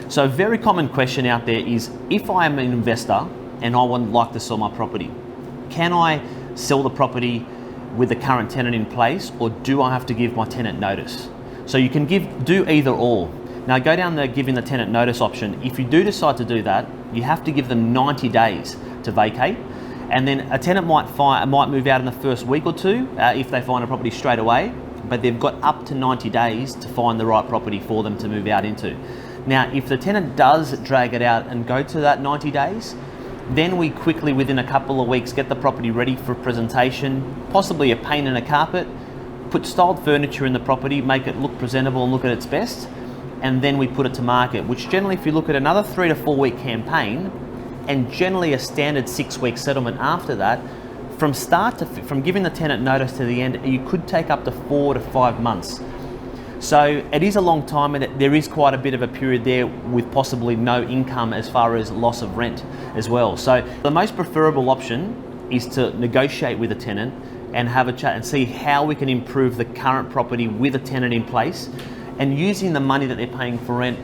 So a very common question out there is, if I am an investor and I would like to sell my property, can I sell the property with the current tenant in place, or do I have to give my tenant notice? So you can do either or. Now go down the giving the tenant notice option. If you do decide to do that, you have to give them 90 days to vacate, and then a tenant might move out in the first week or two if they find a property straight away, but they've got up to 90 days to find the right property for them to move out into. Now, if the tenant does drag it out and go to that 90 days, then we quickly, within a couple of weeks, get the property ready for presentation, possibly a paint and a carpet, put styled furniture in the property, make it look presentable and look at its best, and then we put it to market, which generally, if you look at another 3 to 4 week campaign, and generally a standard 6-week settlement after that, from giving the tenant notice to the end, you could take up to 4 to 5 months. So it is a long time, and there is quite a bit of a period there with possibly no income as far as loss of rent as well. So the most preferable option is to negotiate with a tenant and have a chat and see how we can improve the current property with a tenant in place, and using the money that they're paying for rent,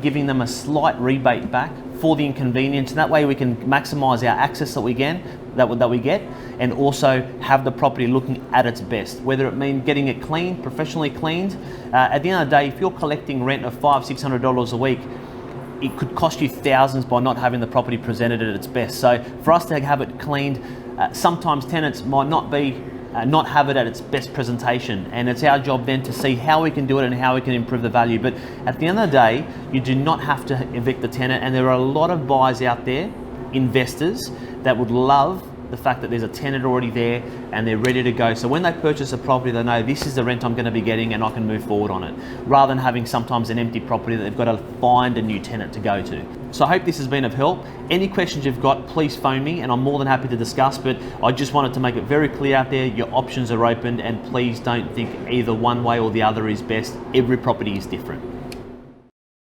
giving them a slight rebate back for the inconvenience. And that way we can maximize our access that we get, and also have the property looking at its best, whether it means getting it cleaned, professionally cleaned. At the end of the day, if you're collecting rent of $500-600 a week, it could cost you thousands by not having the property presented at its best. So for us to have it cleaned, sometimes tenants might not have it at its best presentation, and it's our job then to see how we can do it and how we can improve the value. But at the end of the day, you do not have to evict the tenant, and there are a lot of buyers out there, investors, that would love the fact that there's a tenant already there and they're ready to go. So when they purchase a property, they know this is the rent I'm going to be getting and I can move forward on it, rather than having sometimes an empty property that they've got to find a new tenant to go to. So I hope this has been of help. Any questions you've got, please phone me and I'm more than happy to discuss, but I just wanted to make it very clear out there, your options are open, and please don't think either one way or the other is best. Every property is different.